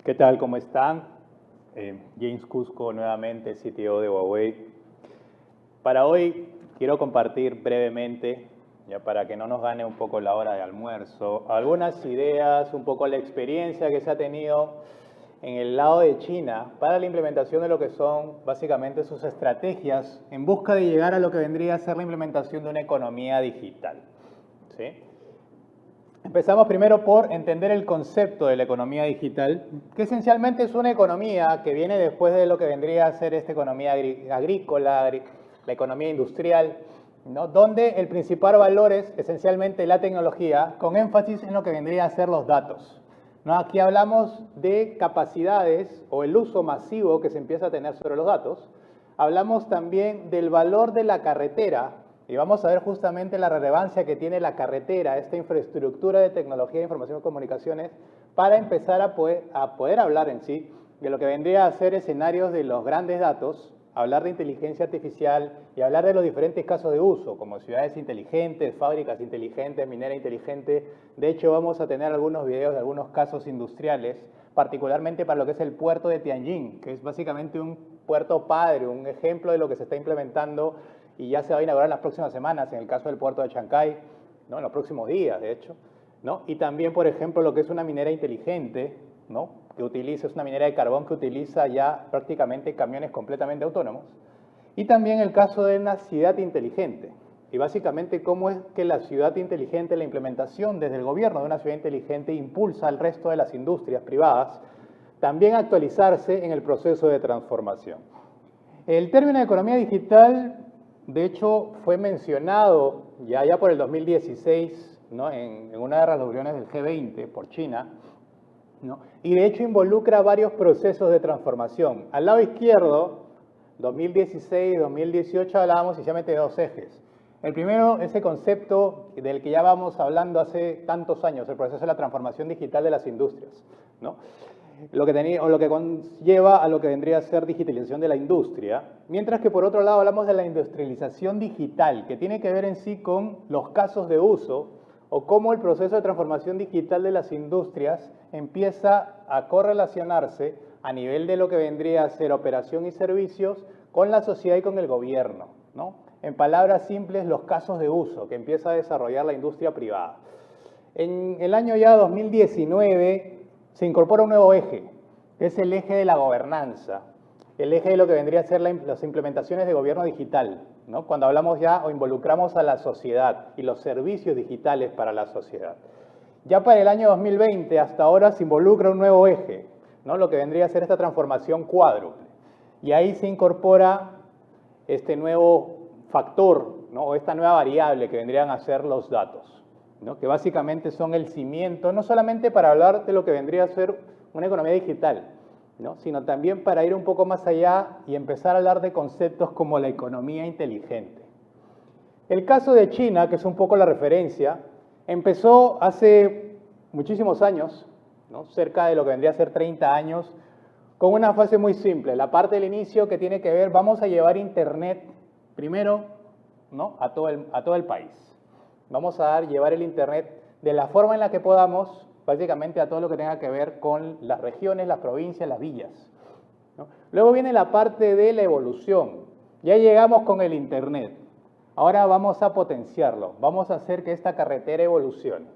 ¿Qué tal? ¿Cómo están? James Cusco, nuevamente CTO de Huawei. Para hoy quiero compartir brevemente, ya para que no nos gane un poco la hora de almuerzo, algunas ideas, un poco la experiencia que se ha tenido en el lado de China para la implementación de lo que son básicamente sus estrategias en busca de llegar a lo que vendría a ser la implementación de una economía digital. ¿Sí? Empezamos primero por entender el concepto de la economía digital, que esencialmente es una economía que viene después de lo que vendría a ser esta economía agrícola, la economía industrial, ¿no? Donde el principal valor es esencialmente la tecnología, con énfasis en lo que vendría a ser los datos, ¿no? Aquí hablamos de capacidades o el uso masivo que se empieza a tener sobre los datos. Hablamos también del valor de la carretera, y vamos a ver justamente la relevancia que tiene la carretera, esta infraestructura de tecnología de información y comunicaciones, para empezar a poder hablar en sí de lo que vendría a ser escenarios de los grandes datos, hablar de inteligencia artificial y hablar de los diferentes casos de uso, como ciudades inteligentes, fábricas inteligentes, minera inteligente. De hecho, vamos a tener algunos videos de algunos casos industriales, particularmente para lo que es el puerto de Tianjin, que es básicamente un puerto padre, un ejemplo de lo que se está implementando y ya se va a inaugurar en las próximas semanas, en el caso del puerto de Chancay, ¿no? En los próximos días, de hecho, ¿no? Y también, por ejemplo, lo que es una minera inteligente, ¿no? Es una minera de carbón que utiliza ya prácticamente camiones completamente autónomos. Y también el caso de una ciudad inteligente. Y básicamente cómo es que la ciudad inteligente, la implementación desde el gobierno de una ciudad inteligente impulsa al resto de las industrias privadas también a actualizarse en el proceso de transformación. El término de economía digital, de hecho, fue mencionado ya por el 2016, ¿no? en una de las reuniones del G20 por China, ¿no? Y de hecho involucra varios procesos de transformación. Al lado izquierdo, 2016-2018, hablábamos inicialmente de dos ejes. El primero, ese concepto del que ya vamos hablando hace tantos años, el proceso de la transformación digital de las industrias, ¿no? Lo que conlleva a lo que vendría a ser digitalización de la industria, mientras que por otro lado hablamos de la industrialización digital, que tiene que ver en sí con los casos de uso o cómo el proceso de transformación digital de las industrias empieza a correlacionarse a nivel de lo que vendría a ser operación y servicios con la sociedad y con el gobierno, ¿no? En palabras simples, los casos de uso que empieza a desarrollar la industria privada. En el año ya 2019 se incorpora un nuevo eje, que es el eje de la gobernanza, el eje de lo que vendría a ser las implementaciones de gobierno digital, ¿no? Cuando hablamos ya o involucramos a la sociedad y los servicios digitales para la sociedad. Ya para el año 2020, hasta ahora, se involucra un nuevo eje, ¿no? Lo que vendría a ser esta transformación cuádruple. Y ahí se incorpora este nuevo factor, ¿no? O esta nueva variable que vendrían a ser los datos, ¿no? Que básicamente son el cimiento, no solamente para hablar de lo que vendría a ser una economía digital, ¿no? Sino también para ir un poco más allá y empezar a hablar de conceptos como la economía inteligente. El caso de China, que es un poco la referencia, empezó hace muchísimos años, ¿no? Cerca de lo que vendría a ser 30 años, con una fase muy simple. La parte del inicio que tiene que ver, vamos a llevar Internet primero, ¿no? a todo el país. Vamos a llevar el Internet de la forma en la que podamos, básicamente a todo lo que tenga que ver con las regiones, las provincias, las villas, ¿no? Luego viene la parte de la evolución. Ya llegamos con el Internet. Ahora vamos a potenciarlo. Vamos a hacer que esta carretera evolucione,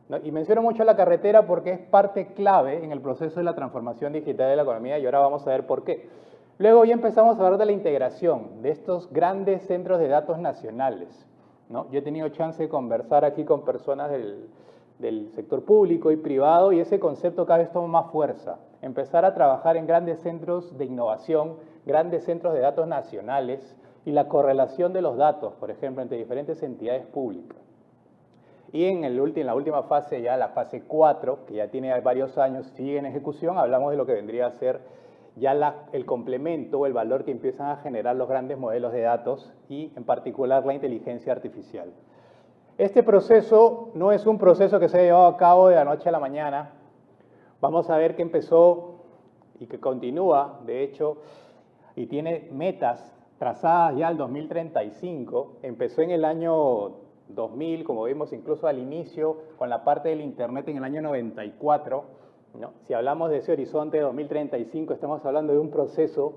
¿no? Y menciono mucho la carretera porque es parte clave en el proceso de la transformación digital de la economía y ahora vamos a ver por qué. Luego ya empezamos a hablar de la integración de estos grandes centros de datos nacionales, ¿no? Yo he tenido chance de conversar aquí con personas del sector público y privado y ese concepto cada vez toma más fuerza. Empezar a trabajar en grandes centros de innovación, grandes centros de datos nacionales y la correlación de los datos, por ejemplo, entre diferentes entidades públicas. Y en la última fase, ya la fase 4, que ya tiene varios años, sigue en ejecución, hablamos de lo que vendría a ser ya el complemento o el valor que empiezan a generar los grandes modelos de datos y en particular la inteligencia artificial. Este proceso no es un proceso que se ha llevado a cabo de la noche a la mañana. Vamos a ver que empezó y que continúa, de hecho, y tiene metas trazadas ya al 2035. Empezó en el año 2000, como vimos incluso al inicio, con la parte del Internet en el año 94, ¿no? Si hablamos de ese horizonte de 2035, estamos hablando de un proceso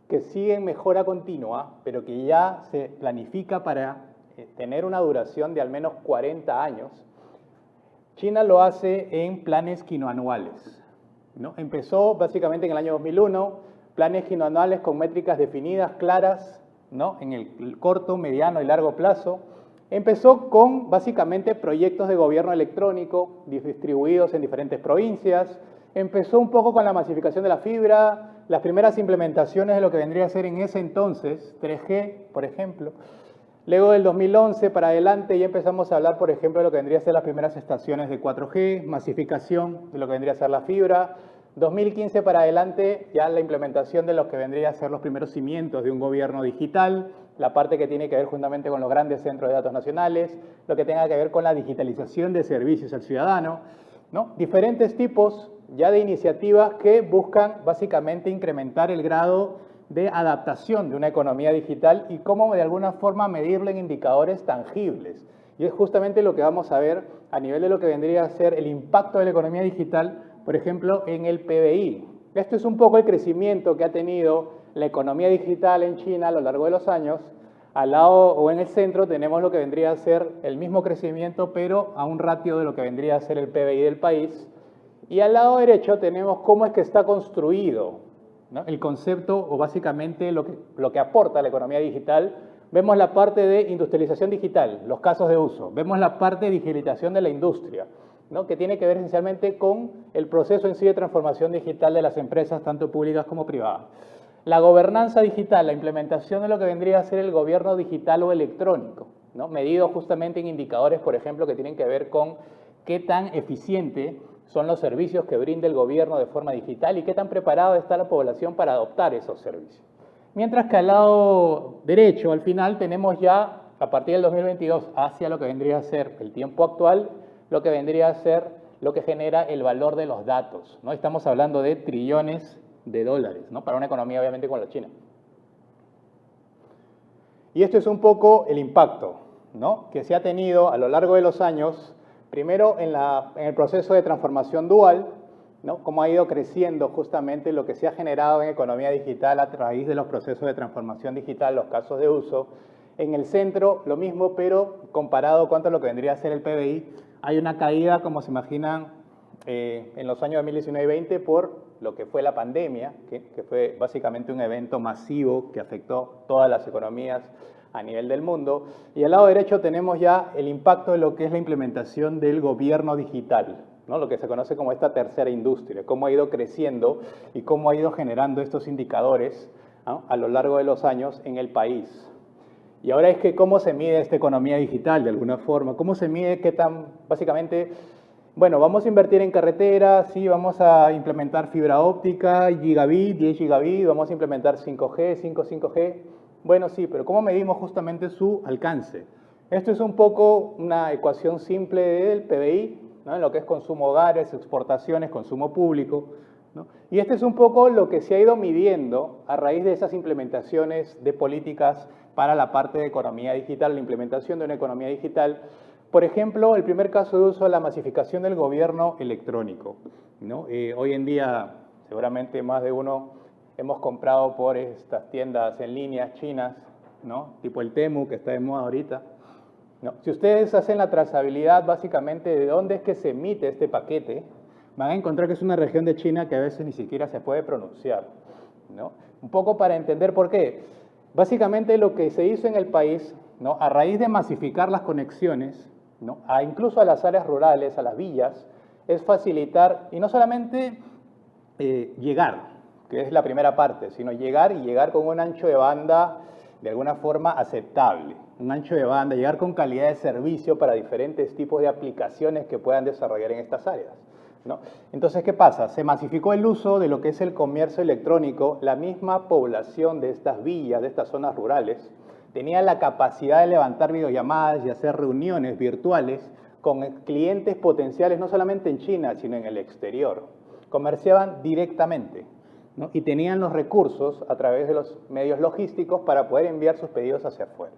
que sigue en mejora continua, pero que ya se planifica para tener una duración de al menos 40 años. China lo hace en planes quinquenales, ¿no? Empezó básicamente en el año 2001, planes quinquenales con métricas definidas, claras, ¿no? En el corto, mediano y largo plazo. Empezó con básicamente proyectos de gobierno electrónico distribuidos en diferentes provincias. Empezó un poco con la masificación de la fibra, las primeras implementaciones de lo que vendría a ser en ese entonces 3G, por ejemplo. Luego del 2011 para adelante ya empezamos a hablar, por ejemplo, de lo que vendría a ser las primeras estaciones de 4G, masificación de lo que vendría a ser la fibra. 2015 para adelante ya la implementación de lo que vendría a ser los primeros cimientos de un gobierno digital, la parte que tiene que ver juntamente con los grandes centros de datos nacionales, lo que tenga que ver con la digitalización de servicios al ciudadano, ¿no? Diferentes tipos ya de iniciativas que buscan básicamente incrementar el grado de adaptación de una economía digital y cómo de alguna forma medirlo en indicadores tangibles. Y es justamente lo que vamos a ver a nivel de lo que vendría a ser el impacto de la economía digital, por ejemplo, en el PBI. Esto es un poco el crecimiento que ha tenido la economía digital en China a lo largo de los años. Al lado o en el centro tenemos lo que vendría a ser el mismo crecimiento, pero a un ratio de lo que vendría a ser el PBI del país. Y al lado derecho tenemos cómo es que está construido, ¿no? El concepto o básicamente lo que aporta la economía digital. Vemos la parte de industrialización digital, los casos de uso. Vemos la parte de digitalización de la industria, ¿no? Que tiene que ver esencialmente con el proceso en sí de transformación digital de las empresas, tanto públicas como privadas. La gobernanza digital, la implementación de lo que vendría a ser el gobierno digital o electrónico, ¿no? Medido justamente en indicadores, por ejemplo, que tienen que ver con qué tan eficiente son los servicios que brinda el gobierno de forma digital y qué tan preparada está la población para adoptar esos servicios. Mientras que al lado derecho, al final, tenemos ya, a partir del 2022, hacia lo que vendría a ser el tiempo actual, lo que vendría a ser lo que genera el valor de los datos, ¿no? Estamos hablando de trillones de dólares, ¿no? Para una economía obviamente como la China. Y esto es un poco el impacto, ¿no? Que se ha tenido a lo largo de los años. Primero, en el proceso de transformación dual, ¿no? Cómo ha ido creciendo justamente lo que se ha generado en economía digital a raíz de los procesos de transformación digital, los casos de uso. En el centro, lo mismo, pero comparado con lo que vendría a ser el PBI, hay una caída, como se imaginan, en los años 2019 y 20 por lo que fue la pandemia, que fue básicamente un evento masivo que afectó todas las economías a nivel del mundo. Y al lado derecho tenemos ya el impacto de lo que es la implementación del gobierno digital, ¿no? Lo que se conoce como esta tercera industria, cómo ha ido creciendo y cómo ha ido generando estos indicadores, ¿no? A lo largo de los años en el país. Y ahora es que cómo se mide esta economía digital de alguna forma, cómo se mide qué tan, básicamente, bueno, vamos a invertir en carreteras, sí, vamos a implementar fibra óptica, gigabit, 10 gigabit, vamos a implementar 5G, 5G. Bueno, sí, pero ¿cómo medimos justamente su alcance? Esto es un poco una ecuación simple del PBI, ¿no? En lo que es consumo hogares, exportaciones, consumo público, ¿no? Y este es un poco lo que se ha ido midiendo a raíz de esas implementaciones de políticas para la parte de economía digital, la implementación de una economía digital. Por ejemplo, el primer caso de uso es la masificación del gobierno electrónico, ¿no? Hoy en día, seguramente más de uno hemos comprado por estas tiendas en línea chinas, ¿no? Tipo el Temu, que está de moda ahorita, ¿no? Si ustedes hacen la trazabilidad básicamente de dónde es que se emite este paquete, van a encontrar que es una región de China que a veces ni siquiera se puede pronunciar, ¿no? Un poco para entender por qué. Básicamente lo que se hizo en el país, ¿no? A raíz de masificar las conexiones, ¿no? Incluso a las áreas rurales, a las villas, es facilitar, y no solamente llegar, que es la primera parte, sino llegar con un ancho de banda de alguna forma aceptable, un ancho de banda, llegar con calidad de servicio para diferentes tipos de aplicaciones que puedan desarrollar en estas áreas, ¿no? Entonces, ¿qué pasa? Se masificó el uso de lo que es el comercio electrónico. La misma población de estas villas, de estas zonas rurales, tenía la capacidad de levantar videollamadas y hacer reuniones virtuales con clientes potenciales, no solamente en China, sino en el exterior. Comerciaban directamente, ¿no? Y tenían los recursos a través de los medios logísticos para poder enviar sus pedidos hacia afuera.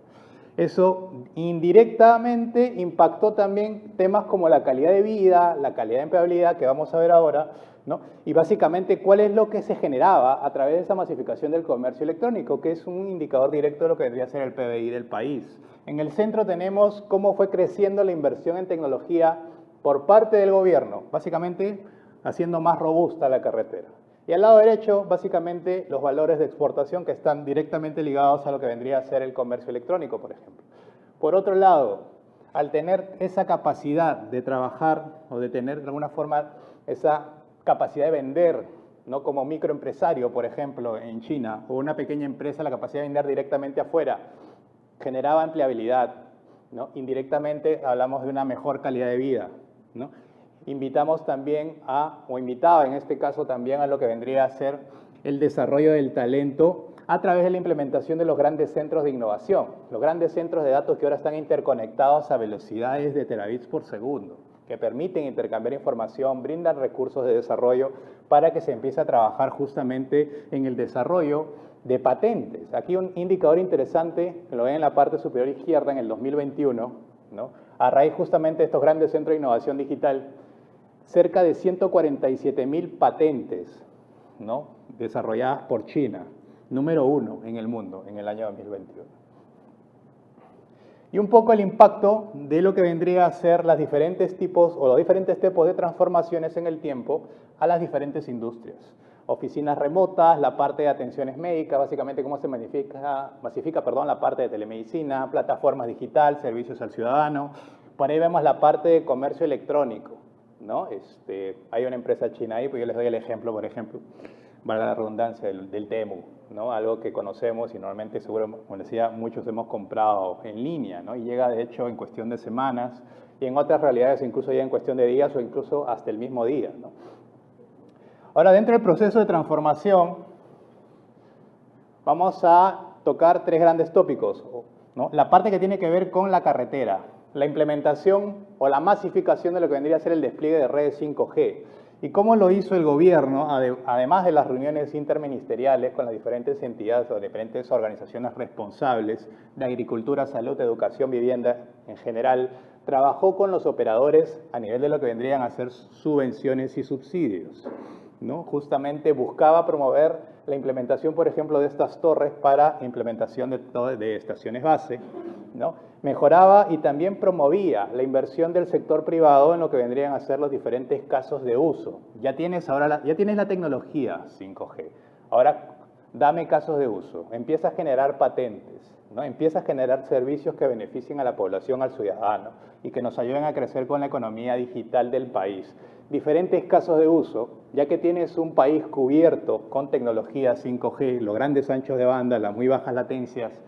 Eso indirectamente impactó también temas como la calidad de vida, la calidad de empleabilidad, que vamos a ver ahora, ¿no? Y básicamente, ¿cuál es lo que se generaba a través de esa masificación del comercio electrónico? Que es un indicador directo de lo que vendría a ser el PBI del país. En el centro tenemos cómo fue creciendo la inversión en tecnología por parte del gobierno, básicamente haciendo más robusta la carretera. Y al lado derecho, básicamente, los valores de exportación que están directamente ligados a lo que vendría a ser el comercio electrónico, por ejemplo. Por otro lado, al tener esa capacidad de trabajar o de tener de alguna forma esa capacidad de vender, ¿no? Como microempresario, por ejemplo, en China, o una pequeña empresa, la capacidad de vender directamente afuera, generaba empleabilidad, ¿no? Indirectamente hablamos de una mejor calidad de vida, ¿no? Invitamos también o invitaba en este caso también a lo que vendría a ser el desarrollo del talento a través de la implementación de los grandes centros de innovación, los grandes centros de datos que ahora están interconectados a velocidades de terabits por segundo, que permiten intercambiar información, brindan recursos de desarrollo para que se empiece a trabajar justamente en el desarrollo de patentes. Aquí un indicador interesante, que lo ven en la parte superior izquierda en el 2021, ¿no? A raíz justamente de estos grandes centros de innovación digital, cerca de 147,000 patentes, ¿no? Desarrolladas por China, número 1 en el mundo en el año 2021. Y un poco el impacto de lo que vendría a ser los diferentes tipos de transformaciones en el tiempo a las diferentes industrias. Oficinas remotas, la parte de atenciones médicas, básicamente cómo se masifica la parte de telemedicina, plataformas digital, servicios al ciudadano. Por ahí vemos la parte de comercio electrónico, ¿no? Hay una empresa china ahí, pues yo les doy el ejemplo, por ejemplo, valga la redundancia, del Temu, ¿no? Algo que conocemos y normalmente seguro, como decía, muchos hemos comprado en línea, ¿no? Y llega de hecho en cuestión de semanas y en otras realidades incluso ya en cuestión de días o incluso hasta el mismo día, ¿no? Ahora, dentro del proceso de transformación, vamos a tocar 3 grandes tópicos, ¿no? La parte que tiene que ver con la carretera, la implementación o la masificación de lo que vendría a ser el despliegue de redes 5G. ¿Y cómo lo hizo el gobierno, además de las reuniones interministeriales con las diferentes entidades o diferentes organizaciones responsables de agricultura, salud, educación, vivienda en general? Trabajó con los operadores a nivel de lo que vendrían a ser subvenciones y subsidios, ¿no? Justamente buscaba promover la implementación, por ejemplo, de estas torres para implementación de estaciones base, ¿no? Mejoraba y también promovía la inversión del sector privado en lo que vendrían a ser los diferentes casos de uso. Ya tienes la tecnología 5G, ahora dame casos de uso, empieza a generar patentes, ¿no? Empieza a generar servicios que beneficien a la población, al ciudadano y que nos ayuden a crecer con la economía digital del país. Diferentes casos de uso, ya que tienes un país cubierto con tecnología 5G, los grandes anchos de banda, las muy bajas latencias.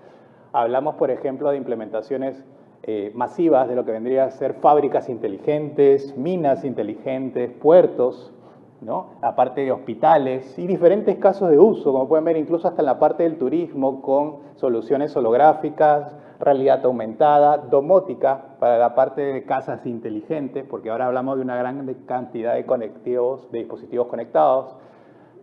Hablamos, por ejemplo, de implementaciones masivas de lo que vendría a ser fábricas inteligentes, minas inteligentes, puertos, ¿no? Aparte de hospitales y diferentes casos de uso, como pueden ver incluso hasta en la parte del turismo con soluciones holográficas, realidad aumentada, domótica para la parte de casas inteligentes, porque ahora hablamos de una gran cantidad de dispositivos conectados,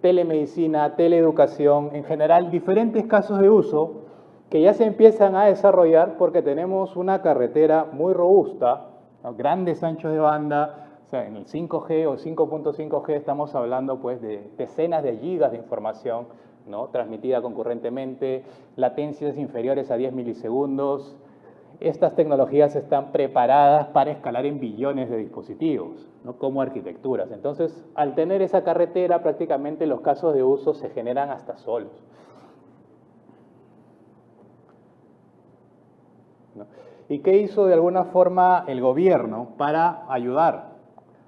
telemedicina, teleeducación, en general diferentes casos de uso que ya se empiezan a desarrollar porque tenemos una carretera muy robusta, ¿no? Grandes anchos de banda. O sea, en el 5G o 5.5G estamos hablando pues de decenas de gigas de información, ¿no? Transmitida concurrentemente, latencias inferiores a 10 milisegundos. Estas tecnologías están preparadas para escalar en billones de dispositivos, ¿no? Como arquitecturas. Entonces, al tener esa carretera, prácticamente los casos de uso se generan hasta solos, ¿no? ¿Y qué hizo de alguna forma el gobierno para ayudar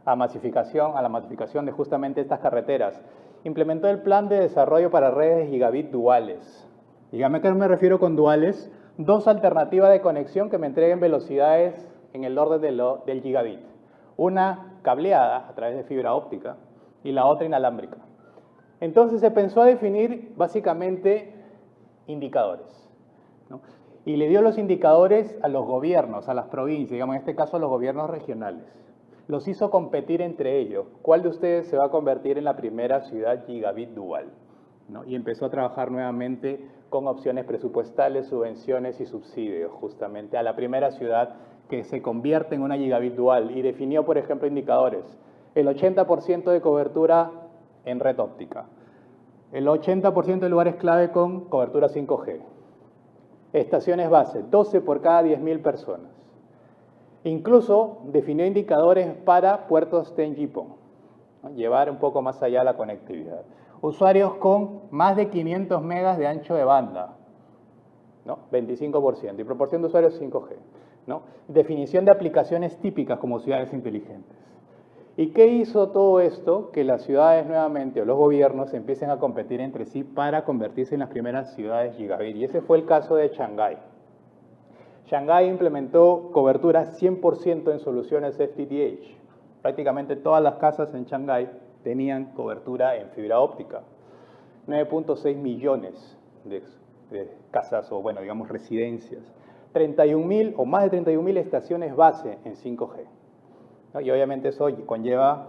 a la masificación de justamente estas carreteras? Implementó el plan de desarrollo para redes gigabit duales. Dígame a qué me refiero con duales. 2 alternativas de conexión que me entreguen velocidades en el orden del gigabit. Una cableada a través de fibra óptica y la otra inalámbrica. Entonces se pensó a definir básicamente indicadores, ¿no? Y le dio los indicadores a los gobiernos, a las provincias, digamos en este caso a los gobiernos regionales. Los hizo competir entre ellos. ¿Cuál de ustedes se va a convertir en la primera ciudad gigabit dual? ¿No? Y empezó a trabajar nuevamente con opciones presupuestales, subvenciones y subsidios, justamente a la primera ciudad que se convierte en una gigabit dual y definió, por ejemplo, indicadores. el 80% de cobertura en red óptica, el 80% de lugares clave con cobertura 5G, estaciones base, 12 por cada 10.000 personas. Incluso definió indicadores para puertos 10G-PON, ¿no? Llevar un poco más allá la conectividad. Usuarios con más de 500 megas de ancho de banda, ¿no? 25%, y proporción de usuarios 5G, ¿no? Definición de aplicaciones típicas como ciudades inteligentes. ¿Y qué hizo todo esto? Que las ciudades nuevamente, o los gobiernos, empiecen a competir entre sí para convertirse en las primeras ciudades gigabit. Y ese fue el caso de Shanghái. Shanghái implementó cobertura 100% en soluciones FTTH. Prácticamente todas las casas en Shanghái tenían cobertura en fibra óptica. 9.6 millones de casas, o bueno, digamos residencias. 31.000 o más de 31.000 estaciones base en 5G. ¿No? Y obviamente eso conlleva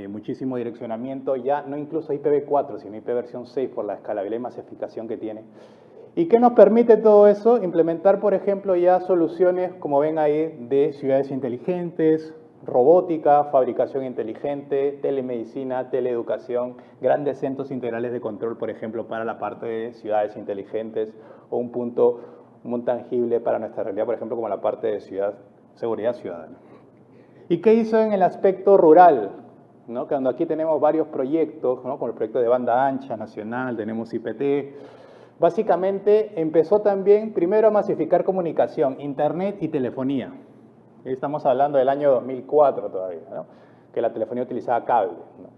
muchísimo direccionamiento, ya no incluso IPv4, sino IP versión 6 por la escalabilidad y masificación que tiene. ¿Y qué nos permite todo eso? Implementar, por ejemplo, ya soluciones, como ven ahí, de ciudades inteligentes, robótica, fabricación inteligente, telemedicina, teleeducación, grandes centros integrales de control, por ejemplo, para la parte de ciudades inteligentes, o un punto muy tangible para nuestra realidad, por ejemplo, como la parte de seguridad ciudadana. ¿Y qué hizo en el aspecto rural? ¿No? Cuando aquí tenemos varios proyectos, ¿no? Como el proyecto de banda ancha nacional, tenemos IPT. Básicamente empezó también primero a masificar comunicación, internet y telefonía. Estamos hablando del año 2004 todavía, ¿no? Que la telefonía utilizaba cable, ¿no?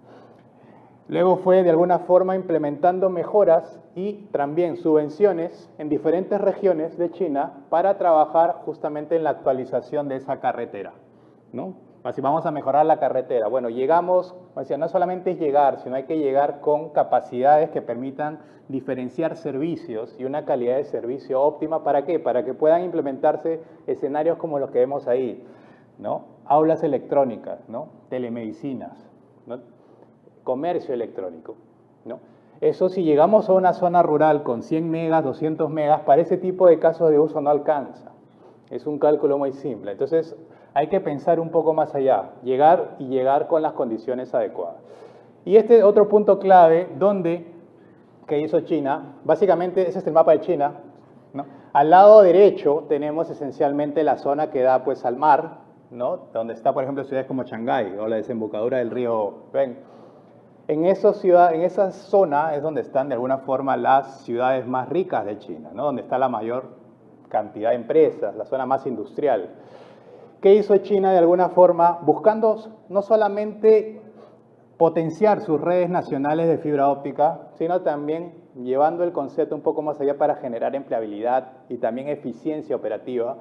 Luego fue de alguna forma implementando mejoras y también subvenciones en diferentes regiones de China para trabajar justamente en la actualización de esa carretera, ¿no? Así vamos a mejorar la carretera. Bueno, llegamos, o sea, no solamente es llegar, sino hay que llegar con capacidades que permitan diferenciar servicios y una calidad de servicio óptima. ¿Para qué? Para que puedan implementarse escenarios como los que vemos ahí, ¿no? Aulas electrónicas, ¿no? Telemedicinas, ¿no? Comercio electrónico, ¿no? Eso, si llegamos a una zona rural con 100 megas, 200 megas, para ese tipo de casos de uso no alcanza. Es un cálculo muy simple. Entonces, hay que pensar un poco más allá, llegar con las condiciones adecuadas. Y este otro punto clave, que hizo China, básicamente ese es el mapa de China, ¿no? Al lado derecho tenemos esencialmente la zona que da pues al mar, ¿no? Donde está, por ejemplo, ciudades como Shanghái o la desembocadura del río Ven. En esa zona es donde están de alguna forma las ciudades más ricas de China, ¿no? Donde está la mayor cantidad de empresas, la zona más industrial. ¿Qué hizo China de alguna forma? Buscando no solamente potenciar sus redes nacionales de fibra óptica, sino también llevando el concepto un poco más allá para generar empleabilidad y también eficiencia operativa.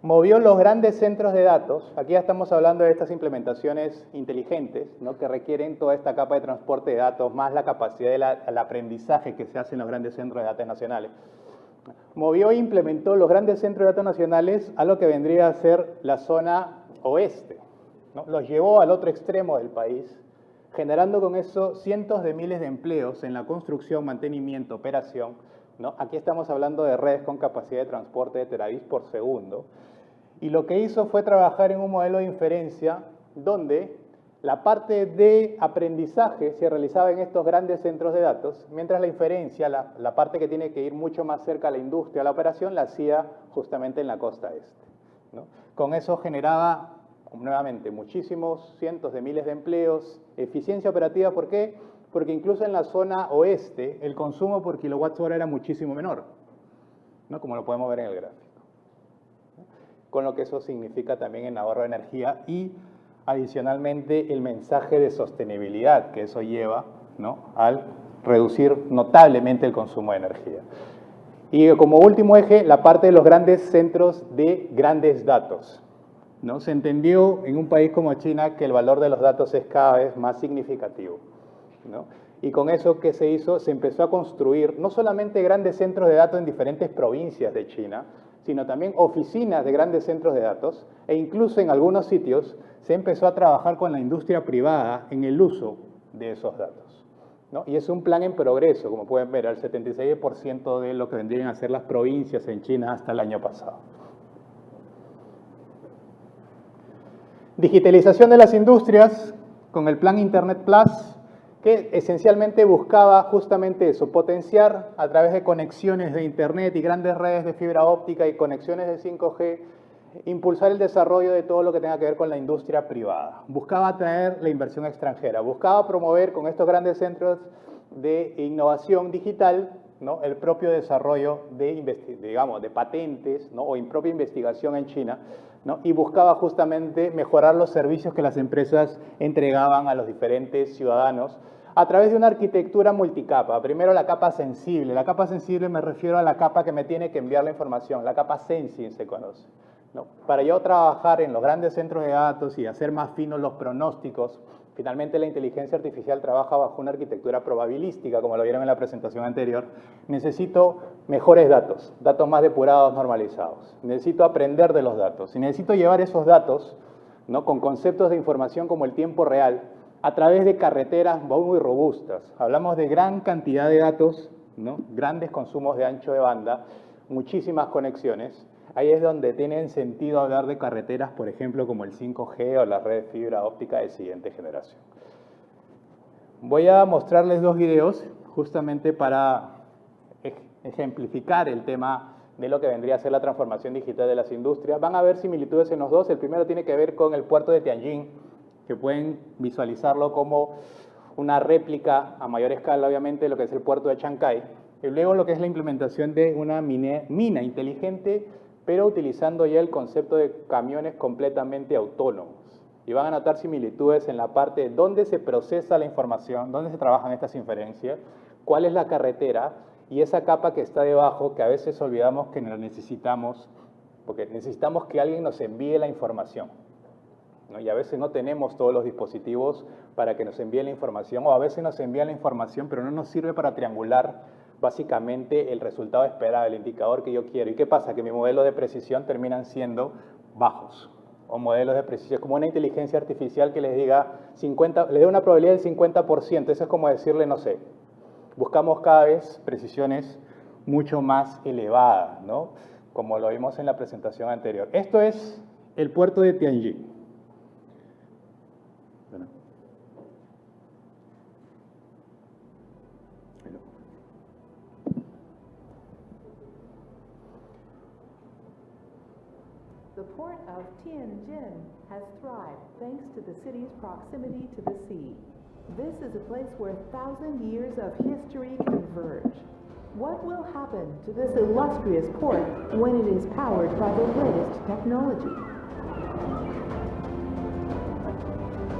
Movió los grandes centros de datos, aquí ya estamos hablando de estas implementaciones inteligentes, ¿no? Que requieren toda esta capa de transporte de datos, más la capacidad del aprendizaje que se hace en los grandes centros de datos nacionales. Movió e implementó los grandes centros de datos nacionales a lo que vendría a ser la zona oeste, ¿no? Los llevó al otro extremo del país, generando con eso cientos de miles de empleos en la construcción, mantenimiento, operación, ¿no? Aquí estamos hablando de redes con capacidad de transporte de terabits por segundo. Y lo que hizo fue trabajar en un modelo de inferencia donde la parte de aprendizaje se realizaba en estos grandes centros de datos, mientras la inferencia, la parte que tiene que ir mucho más cerca a la industria, a la operación, la hacía justamente en la costa este, ¿no? Con eso generaba, nuevamente, muchísimos cientos de miles de empleos, eficiencia operativa. ¿Por qué? Porque incluso en la zona oeste el consumo por kilowatt-hora era muchísimo menor, ¿no? Como lo podemos ver en el gráfico, ¿no? Con lo que eso significa también en ahorro de energía y adicionalmente el mensaje de sostenibilidad que eso lleva, ¿no? Al reducir notablemente el consumo de energía. Y como último eje, la parte de los grandes centros de grandes datos, ¿no? Se entendió en un país como China que el valor de los datos es cada vez más significativo, ¿no? Y con eso, ¿qué se hizo? Se empezó a construir no solamente grandes centros de datos en diferentes provincias de China, sino también oficinas de grandes centros de datos, e incluso en algunos sitios se empezó a trabajar con la industria privada en el uso de esos datos, ¿no? Y es un plan en progreso, como pueden ver, al 76% de lo que vendrían a ser las provincias en China hasta el año pasado. Digitalización de las industrias. con el plan Internet Plus, que esencialmente buscaba justamente eso, potenciar a través de conexiones de Internet y grandes redes de fibra óptica y conexiones de 5G, impulsar el desarrollo de todo lo que tenga que ver con la industria privada. Buscaba atraer la inversión extranjera, buscaba promover con estos grandes centros de innovación digital, ¿no?, el propio desarrollo de patentes, ¿no?, o propia investigación en China, ¿no?, y buscaba justamente mejorar los servicios que las empresas entregaban a los diferentes ciudadanos a través de una arquitectura multicapa. Primero la capa sensible. La capa sensible me refiero a la capa que me tiene que enviar la información, la capa sensing se conoce, ¿no? Para yo trabajar en los grandes centros de datos y hacer más finos los pronósticos, finalmente la inteligencia artificial trabaja bajo una arquitectura probabilística, como lo vieron en la presentación anterior. Necesito mejores datos, datos más depurados, normalizados. Necesito aprender de los datos y necesito llevar esos datos, ¿no?, con conceptos de información como el tiempo real, a través de carreteras muy robustas. Hablamos de gran cantidad de datos, ¿no?, grandes consumos de ancho de banda, muchísimas conexiones. Ahí es donde tienen sentido hablar de carreteras, por ejemplo, como el 5G o la red de fibra óptica de siguiente generación. Voy a mostrarles dos videos justamente para ejemplificar el tema de lo que vendría a ser la transformación digital de las industrias. Van a haber similitudes en los dos. El primero tiene que ver con el puerto de Tianjin, que pueden visualizarlo como una réplica a mayor escala, obviamente, de lo que es el puerto de Chancay. Y luego lo que es la implementación de una mina inteligente, pero utilizando ya el concepto de camiones completamente autónomos. Y van a notar similitudes en la parte de dónde se procesa la información, dónde se trabajan estas inferencias, cuál es la carretera y esa capa que está debajo, que a veces olvidamos que la necesitamos, porque necesitamos que alguien nos envíe la información, ¿no? Y a veces no tenemos todos los dispositivos para que nos envíe la información, o a veces nos envía la información, pero no nos sirve para triangular básicamente el resultado esperado, el indicador que yo quiero. ¿Y qué pasa? Que mi modelo de precisión terminan siendo bajos, o modelos de precisión, como una inteligencia artificial que les diga les dé una probabilidad del 50%. Eso es como decirle, no sé, buscamos cada vez precisiones mucho más elevadas, ¿no?, como lo vimos en la presentación anterior. Esto es el puerto de Tianjin. The port of Tianjin has thrived thanks to the city's proximity to the sea. This is a place where 1,000 years of history converge. What will happen to this illustrious port when it is powered by the latest technology?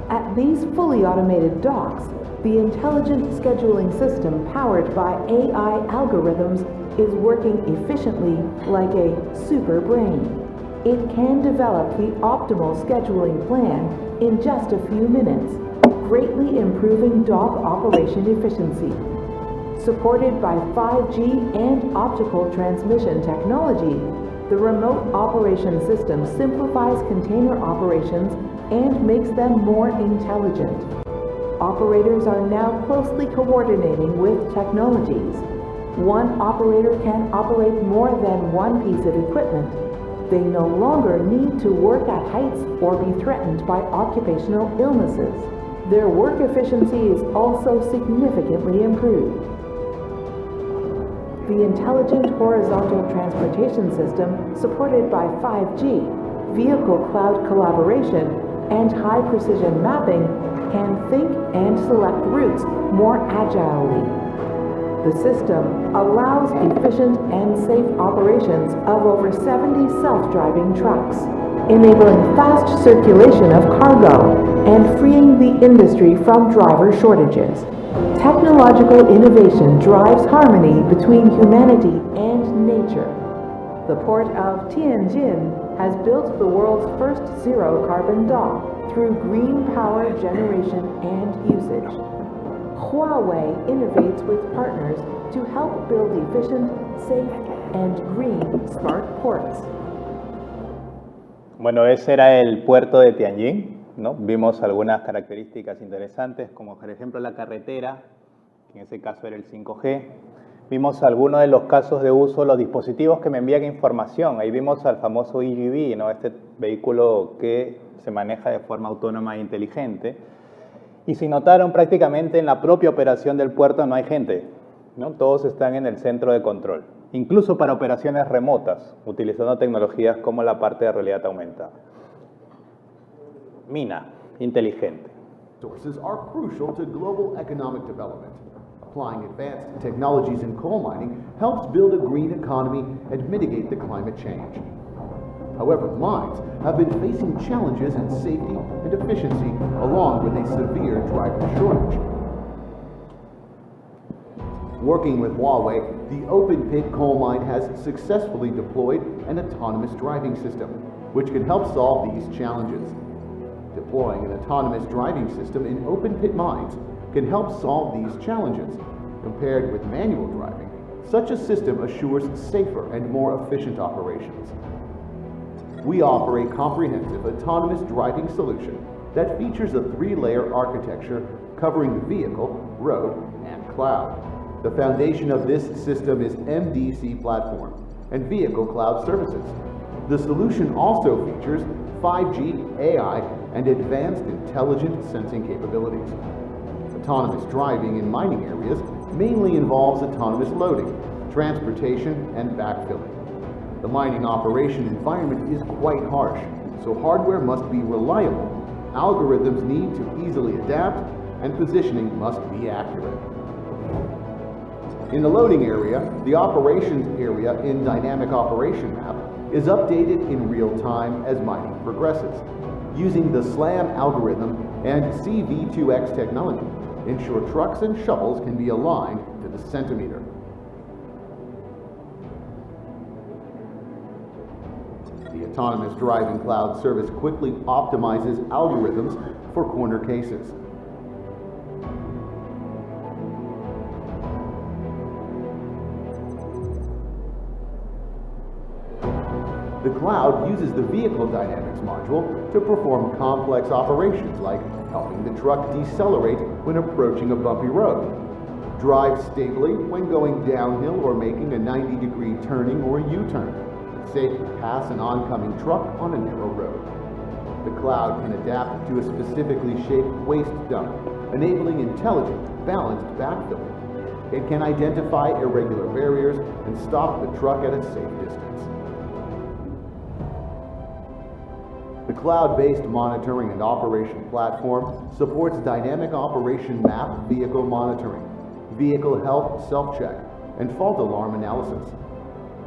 At these fully automated docks, the intelligent scheduling system powered by AI algorithms is working efficiently like a super brain. It can develop the optimal scheduling plan in just a few minutes, greatly improving dock operation efficiency. Supported by 5G and optical transmission technology, the remote operation system simplifies container operations and makes them more intelligent. Operators are now closely coordinating with technologies. One operator can operate more than one piece of equipment. They no longer need to work at heights or be threatened by occupational illnesses. Their work efficiency is also significantly improved. The intelligent horizontal transportation system, supported by 5G, vehicle cloud collaboration, and high-precision mapping, can think and select routes more agilely. The system allows efficient and safe operations of over 70 self-driving trucks, enabling fast circulation of cargo and freeing the industry from driver shortages. Technological innovation drives harmony between humanity and nature. The port of Tianjin has built the world's first zero-carbon dock through green power generation and usage. Huawei innovates with partners to help build efficient, safe, and green smart ports. Bueno, ese era el puerto de Tianjin, ¿no? Vimos algunas características interesantes, como por ejemplo la carretera, que en ese caso era el 5G. Vimos algunos de los casos de uso, los dispositivos que me envían información. Ahí vimos al famoso EGV, ¿no?, este vehículo que se maneja de forma autónoma e inteligente. Y si notaron, prácticamente en la propia operación del puerto no hay gente, ¿no? Todos están en el centro de control, incluso para operaciones remotas, utilizando tecnologías como la parte de realidad aumentada. Mina, inteligente. Sources are crucial to global economic development. Applying advanced technologies in coal mining helps build a green economy and mitigate the climate change. However, mines have been facing challenges in safety and efficiency along with a severe driver shortage. Working with Huawei, the open pit coal mine has successfully deployed an autonomous driving system, which can help solve these challenges. Deploying an autonomous driving system in open pit mines can help solve these challenges. Compared with manual driving, such a system assures safer and more efficient operations. We offer a comprehensive autonomous driving solution that features a 3-layer architecture covering the vehicle, road, and cloud. The foundation of this system is MDC platform and vehicle cloud services. The solution also features 5G, AI, and advanced intelligent sensing capabilities. Autonomous driving in mining areas mainly involves autonomous loading, transportation, and backfilling. The mining operation environment is quite harsh, so hardware must be reliable, algorithms need to easily adapt, and positioning must be accurate. In the loading area, the operations area in Dynamic Operation Map is updated in real time as mining progresses. Using the SLAM algorithm and CV2X technology, ensure trucks and shovels can be aligned to the centimeter. The autonomous driving cloud service quickly optimizes algorithms for corner cases. The cloud uses the vehicle dynamics module to perform complex operations like helping the truck decelerate when approaching a bumpy road, drive stably when going downhill or making a 90-degree turning or U-turn, and safely pass an oncoming truck on a narrow road. The cloud can adapt to a specifically shaped waste dump, enabling intelligent, balanced backfilling. It can identify irregular barriers and stop the truck at a safe distance. The cloud-based monitoring and operation platform supports dynamic operation map vehicle monitoring, vehicle health self-check, and fault alarm analysis.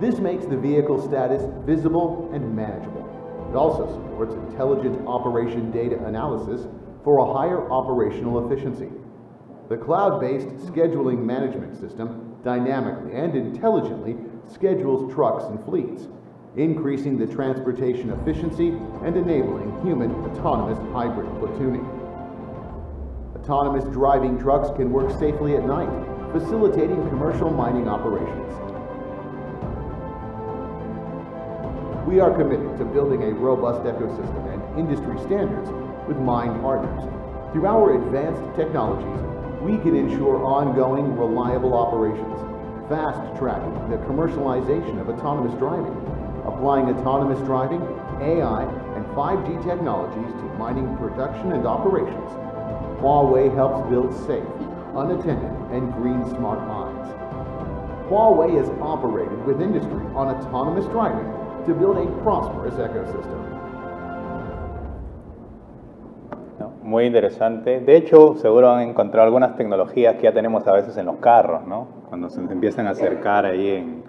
This makes the vehicle status visible and manageable. It also supports intelligent operation data analysis for a higher operational efficiency. The cloud-based scheduling management system dynamically and intelligently schedules trucks and fleets, increasing the transportation efficiency and enabling human autonomous hybrid platooning. Autonomous driving trucks can work safely at night, facilitating commercial mining operations. We are committed to building a robust ecosystem and industry standards with mine partners. Through our advanced technologies, we can ensure ongoing, reliable operations, fast-tracking the commercialization of autonomous driving, applying autonomous driving, AI, and 5G technologies to mining production and operations. Huawei helps build safe, unattended, and green smart mines. Huawei has operated with industry on autonomous driving to build a prosperous ecosystem. Muy interesante. De hecho, seguro han encontrado algunas tecnologías que ya tenemos a veces en los carros, ¿no? Cuando se empiezan a acercar ahí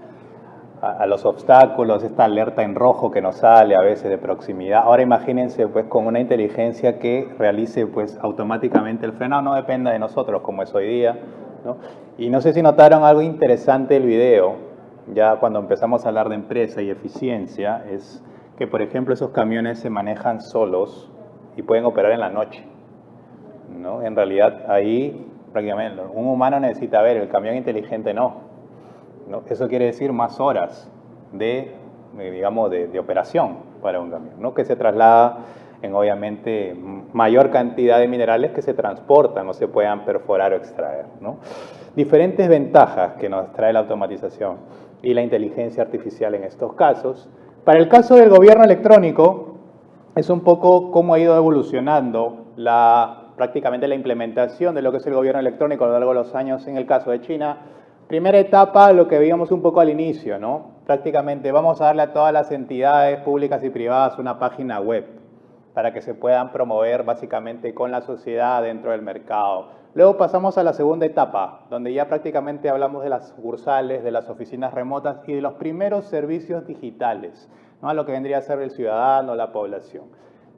a los obstáculos, esta alerta en rojo que nos sale a veces de proximidad. Ahora imagínense pues con una inteligencia que realice pues automáticamente el frenado, no dependa de nosotros como es hoy día, ¿no? Y no sé si notaron algo interesante del video, ya cuando empezamos a hablar de empresa y eficiencia, es que por ejemplo esos camiones se manejan solos y pueden operar en la noche, ¿no? En realidad ahí prácticamente un humano necesita ver, el camión inteligente no. ¿No? Eso quiere decir más horas de operación para un camión, ¿no? Que se traslada en obviamente mayor cantidad de minerales que se transportan o se puedan perforar o extraer, ¿no? Diferentes ventajas que nos trae la automatización y la inteligencia artificial en estos casos. Para el caso del gobierno electrónico, es un poco cómo ha ido evolucionando la prácticamente la implementación de lo que es el gobierno electrónico a lo largo de los años en el caso de China. Primera etapa, lo que veíamos un poco al inicio, ¿no? Prácticamente vamos a darle a todas las entidades públicas y privadas una página web para que se puedan promover básicamente con la sociedad dentro del mercado. Luego pasamos a la segunda etapa, donde ya prácticamente hablamos de las sucursales, de las oficinas remotas y de los primeros servicios digitales, ¿no? A lo que vendría a ser el ciudadano, la población.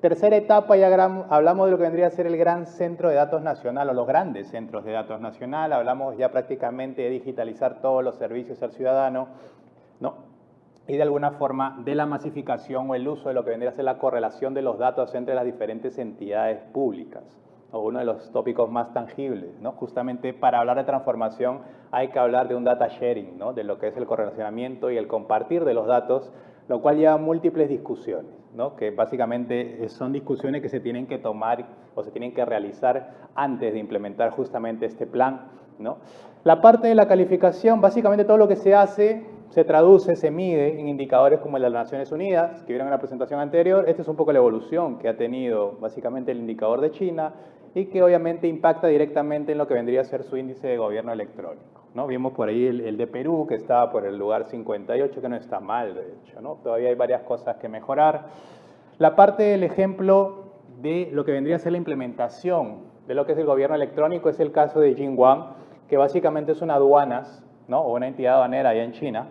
Tercera etapa, ya hablamos de lo que vendría a ser el gran centro de datos nacional o los grandes centros de datos nacional. Hablamos ya prácticamente de digitalizar todos los servicios al ciudadano, ¿no? Y de alguna forma de la masificación o el uso de lo que vendría a ser la correlación de los datos entre las diferentes entidades públicas, o uno de los tópicos más tangibles, ¿no? Justamente para hablar de transformación hay que hablar de un data sharing, ¿no? De lo que es el correlacionamiento y el compartir de los datos, lo cual lleva a múltiples discusiones, ¿no? Que básicamente son discusiones que se tienen que tomar o se tienen que realizar antes de implementar justamente este plan, ¿no? La parte de la calificación, básicamente todo lo que se hace se traduce, se mide en indicadores como el de las Naciones Unidas, que vieron en la presentación anterior. Esta es un poco la evolución que ha tenido básicamente el indicador de China y que obviamente impacta directamente en lo que vendría a ser su índice de gobierno electrónico, ¿no? Vimos por ahí el de Perú, que estaba por el lugar 58, que no está mal, de hecho, ¿no? Todavía hay varias cosas que mejorar. La parte del ejemplo de lo que vendría a ser la implementación de lo que es el gobierno electrónico es el caso de Jinguang, que básicamente es una aduanas, ¿no? O una entidad aduanera allá en China.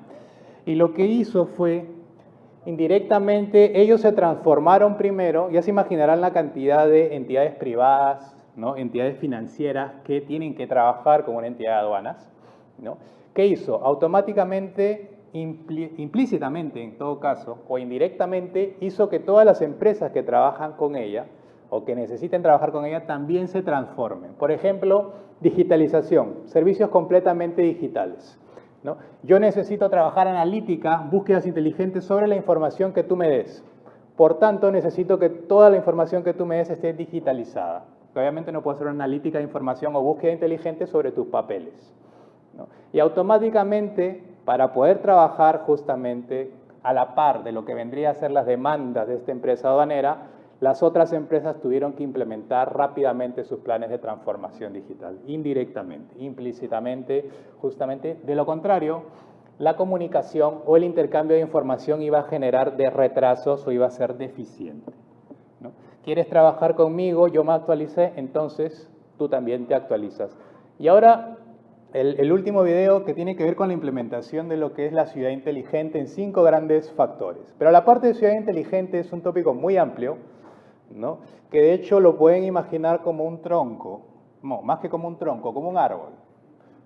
Y lo que hizo fue, indirectamente, ellos se transformaron primero, ya se imaginarán la cantidad de entidades privadas, ¿no? Entidades financieras que tienen que trabajar con una entidad de aduanas, ¿no? ¿Qué hizo? Automáticamente, implícitamente en todo caso, o indirectamente, hizo que todas las empresas que trabajan con ella, o que necesiten trabajar con ella, también se transformen. Por ejemplo, digitalización, servicios completamente digitales, ¿no? Yo necesito trabajar analítica, búsquedas inteligentes sobre la información que tú me des. Por tanto, necesito que toda la información que tú me des esté digitalizada. Obviamente no puedo hacer una analítica de información o búsqueda inteligente sobre tus papeles, ¿no? Y automáticamente, para poder trabajar justamente a la par de lo que vendría a ser las demandas de esta empresa aduanera, las otras empresas tuvieron que implementar rápidamente sus planes de transformación digital, indirectamente, implícitamente, justamente. De lo contrario, la comunicación o el intercambio de información iba a generar de retrasos o iba a ser deficiente, ¿no? ¿Quieres trabajar conmigo? Yo me actualicé, entonces tú también te actualizas. Y ahora, el último video que tiene que ver con la implementación de lo que es la ciudad inteligente en 5 grandes factores. Pero la parte de ciudad inteligente es un tópico muy amplio, ¿no? Que de hecho lo pueden imaginar como un tronco, no, más que como un tronco, como un árbol,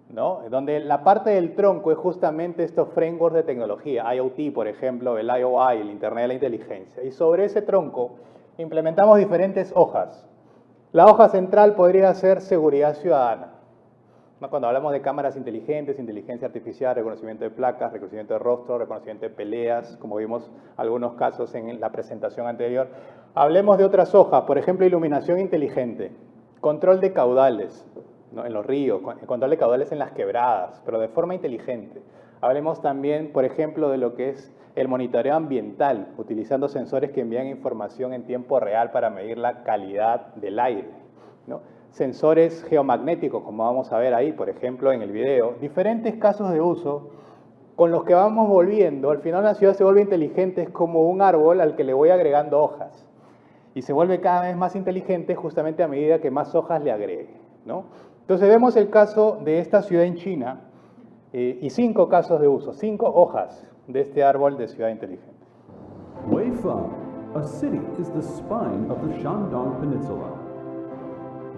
¿no? Donde la parte del tronco es justamente estos frameworks de tecnología, IoT, por ejemplo, el IOI, el Internet de la Inteligencia. Y sobre ese tronco implementamos diferentes hojas. La hoja central podría ser seguridad ciudadana, ¿no? Cuando hablamos de cámaras inteligentes, inteligencia artificial, reconocimiento de placas, reconocimiento de rostro, reconocimiento de peleas, como vimos algunos casos en la presentación anterior. Hablemos de otras hojas, por ejemplo, iluminación inteligente, control de caudales, ¿no? En los ríos, control de caudales en las quebradas, pero de forma inteligente. Hablemos también, por ejemplo, de lo que es el monitoreo ambiental, utilizando sensores que envían información en tiempo real para medir la calidad del aire, ¿no? Sensores geomagnéticos, como vamos a ver ahí, por ejemplo, en el video. Diferentes casos de uso con los que vamos volviendo. Al final la ciudad se vuelve inteligente, es como un árbol al que le voy agregando hojas. Y se vuelve cada vez más inteligente justamente a medida que más hojas le agregue, ¿no? Entonces vemos el caso de esta ciudad en China y 5 casos de uso, 5 hojas de este árbol de ciudad inteligente. Weifang, a city, is the spine of the Shandong Peninsula.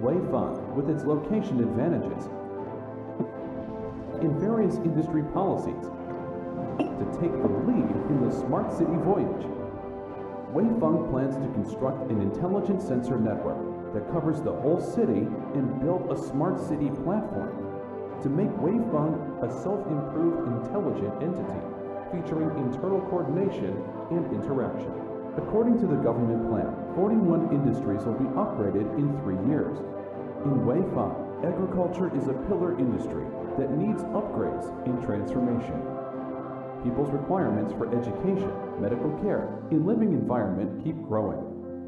Weifang, with its location advantages in various industry policies, to take the lead in the smart city voyage. Weifang plans to construct an intelligent sensor network that covers the whole city and build a smart city platform to make Weifang a self-improved intelligent entity featuring internal coordination and interaction. According to the government plan, 41 industries will be upgraded in 3 years. In Weifang, agriculture is a pillar industry that needs upgrades and transformation. People's requirements for education, medical care, and living environment keep growing.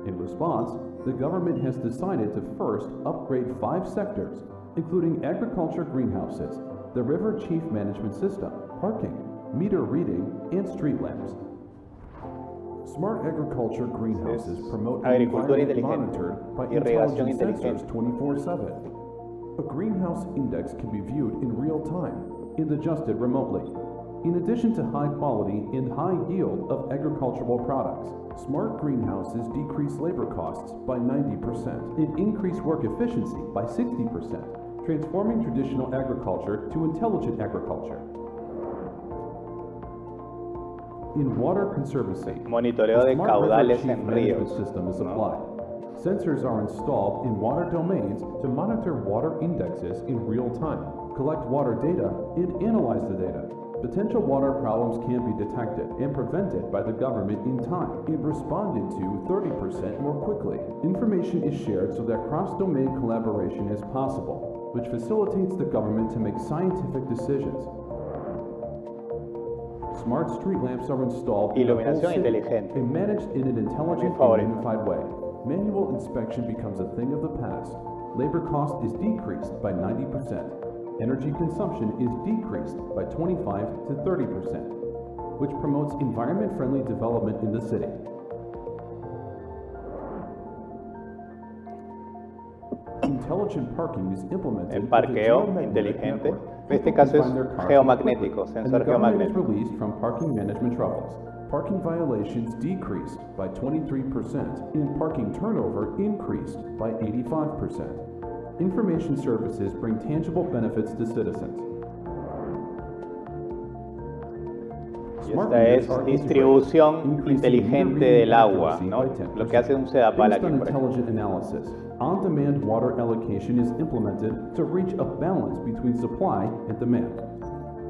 In response, the government has decided to first upgrade 5 sectors, including agriculture greenhouses, the river chief management system, parking, meter reading, and street lamps. Smart agriculture greenhouses promote an Agricultura environment inteligente, monitored by irrigación intelligent sensors inteligente. 24/7. A greenhouse index can be viewed in real time and adjusted remotely. In addition to high quality and high yield of agricultural products, smart greenhouses decrease labor costs by 90% and increase work efficiency by 60%, transforming traditional agriculture to intelligent agriculture. In water conservancy, Monitoreo a de smart river caudales chief en management ríos, system is ¿no? applied. Sensors are installed in water domains to monitor water indexes in real time, collect water data, and analyze the data. Potential water problems can be detected and prevented by the government in time and responded to 30% more quickly. Information is shared so that cross-domain collaboration is possible, which facilitates the government to make scientific decisions. Smart street lamps are installed in the whole Iluminación city inteligente. and managed in an intelligent and favorito. unified way. Manual inspection becomes a thing of the past. Labor cost is decreased by 90%. Energy consumption is decreased by 25 to 30%, which promotes environment-friendly development in the city. Intelligent parking is implemented El with a parqueo geomagnetic inteligente. network. En este People can caso es find their cars geomagnético, quickly, sensor and the government is geomagnético. released from parking management troubles. Parking violations decreased by 23% and parking turnover increased by 85%. Information services bring tangible benefits to citizens. Y Smart esta meters es are distribución integrated, increasing inteligente meter reading del agua, accuracy ¿no? by 10%. Lo que hace un sedapal Based aquí, on por ejemplo. intelligent analysis, on-demand water allocation is implemented to reach a balance between supply and demand.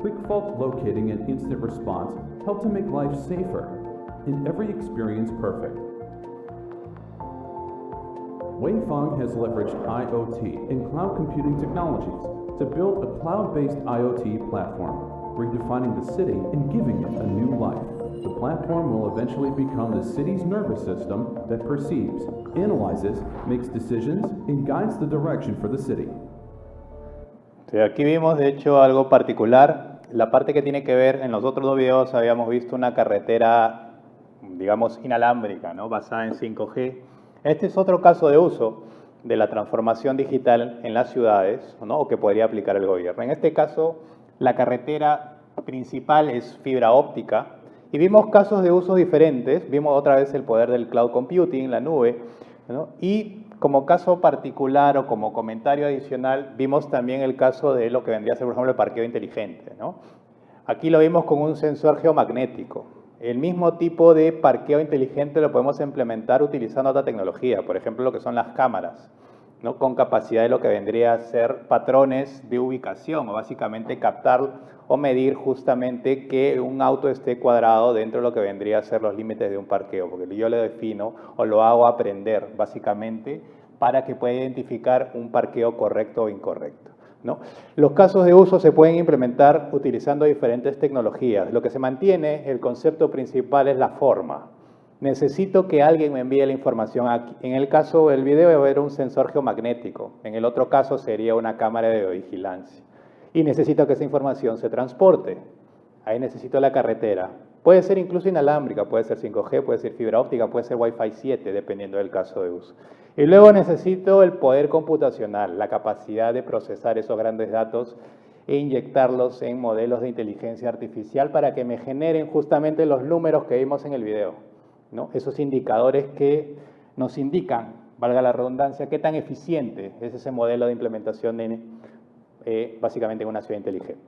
Quick fault locating and instant response help to make life safer and every experience perfect. Weifang has leveraged IoT and cloud computing technologies to build a cloud-based IoT platform, redefining the city and giving it a new life. The platform will eventually become the city's nervous system that perceives, analyzes, makes decisions, and guides the direction for the city. Sí, aquí vimos de hecho algo particular. La parte que tiene que ver, en los otros dos videos habíamos visto una carretera, digamos, inalámbrica, ¿no? Basada en 5G. Este es otro caso de uso de la transformación digital en las ciudades, ¿no? O que podría aplicar el gobierno. En este caso, la carretera principal es fibra óptica y vimos casos de usos diferentes. Vimos otra vez el poder del cloud computing, la nube, ¿no? Y como caso particular o como comentario adicional, vimos también el caso de lo que vendría a ser, por ejemplo, el parqueo inteligente, ¿no? Aquí lo vimos con un sensor geomagnético. El mismo tipo de parqueo inteligente lo podemos implementar utilizando otra tecnología, por ejemplo, lo que son las cámaras, ¿no? Con capacidad de lo que vendría a ser patrones de ubicación, o básicamente captar o medir justamente que un auto esté cuadrado dentro de lo que vendría a ser los límites de un parqueo, porque yo le defino o lo hago aprender básicamente para que pueda identificar un parqueo correcto o incorrecto, ¿no? Los casos de uso se pueden implementar utilizando diferentes tecnologías. Lo que se mantiene, el concepto principal es la forma. Necesito que alguien me envíe la información aquí. En el caso del video va a haber un sensor geomagnético. En el otro caso sería una cámara de vigilancia. Y necesito que esa información se transporte. Ahí necesito la carretera. Puede ser incluso inalámbrica, puede ser 5G, puede ser fibra óptica, puede ser Wi-Fi 7, dependiendo del caso de uso. Y luego necesito el poder computacional, la capacidad de procesar esos grandes datos e inyectarlos en modelos de inteligencia artificial para que me generen justamente los números que vimos en el video, ¿no? Esos indicadores que nos indican, valga la redundancia, qué tan eficiente es ese modelo de implementación básicamente en una ciudad inteligente.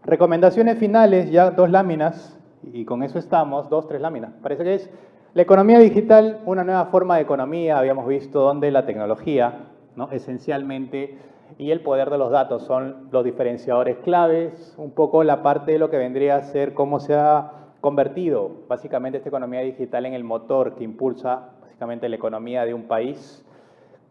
Recomendaciones finales, ya 2 láminas, y con eso estamos, 2, 3 láminas. Parece que es la economía digital, una nueva forma de economía. Habíamos visto donde la tecnología, ¿no? Esencialmente, y el poder de los datos son los diferenciadores claves, un poco la parte de lo que vendría a ser cómo se ha convertido básicamente esta economía digital en el motor que impulsa básicamente la economía de un país.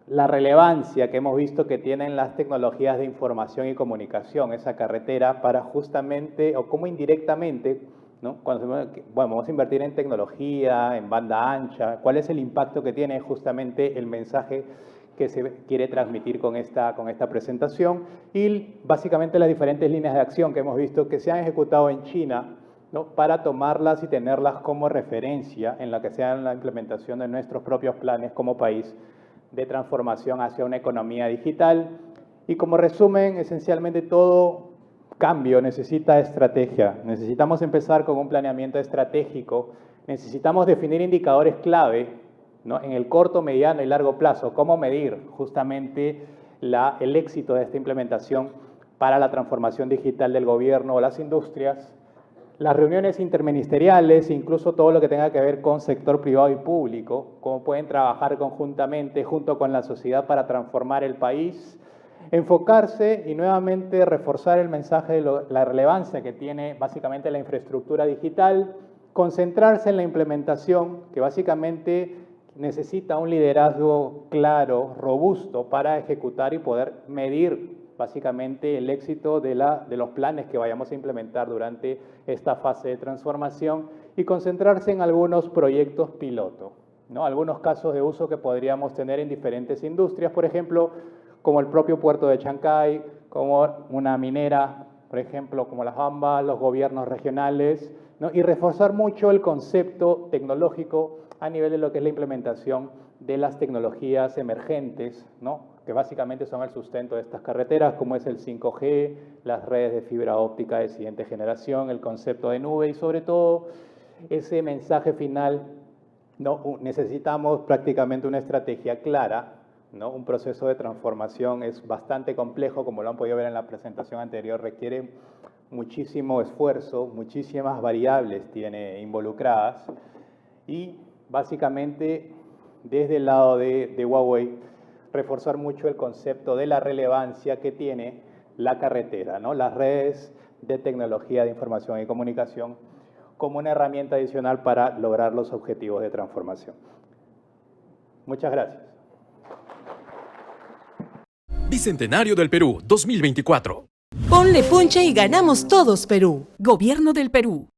La relevancia que hemos visto que tienen las tecnologías de información y comunicación, esa carretera, para justamente, o cómo indirectamente, ¿no? Bueno, vamos a invertir en tecnología, en banda ancha. ¿Cuál es el impacto que tiene justamente el mensaje que se quiere transmitir con esta presentación? Y básicamente las diferentes líneas de acción que hemos visto que se han ejecutado en China, ¿no? Para tomarlas y tenerlas como referencia en la que sea la implementación de nuestros propios planes como país de transformación hacia una economía digital. Y como resumen, esencialmente todo cambio necesita estrategia. Necesitamos empezar con un planeamiento estratégico. Necesitamos definir indicadores clave, ¿no? En el corto, mediano y largo plazo. Cómo medir justamente el éxito de esta implementación para la transformación digital del gobierno o las industrias. Las reuniones interministeriales, incluso todo lo que tenga que ver con sector privado y público, cómo pueden trabajar conjuntamente junto con la sociedad para transformar el país. Enfocarse y nuevamente reforzar el mensaje de la relevancia que tiene básicamente la infraestructura digital, concentrarse en la implementación, que básicamente necesita un liderazgo claro, robusto, para ejecutar y poder medir básicamente el éxito de los planes que vayamos a implementar durante esta fase de transformación y concentrarse en algunos proyectos piloto, ¿no? Algunos casos de uso que podríamos tener en diferentes industrias, por ejemplo, como el propio puerto de Chancay, como una minera, por ejemplo, como las Bambas, los gobiernos regionales, ¿no? Y reforzar mucho el concepto tecnológico a nivel de lo que es la implementación de las tecnologías emergentes, ¿no? Que básicamente son el sustento de estas carreteras, como es el 5G, las redes de fibra óptica de siguiente generación, el concepto de nube y sobre todo ese mensaje final, ¿no? Necesitamos prácticamente una estrategia clara, ¿no? Un proceso de transformación es bastante complejo, como lo han podido ver en la presentación anterior, requiere muchísimo esfuerzo, muchísimas variables tiene involucradas y básicamente desde el lado de Huawei reforzar mucho el concepto de la relevancia que tiene la carretera, ¿no? Las redes de tecnología de información y comunicación como una herramienta adicional para lograr los objetivos de transformación. Muchas gracias. Bicentenario del Perú 2024. Ponle punche y ganamos todos, Perú. Gobierno del Perú.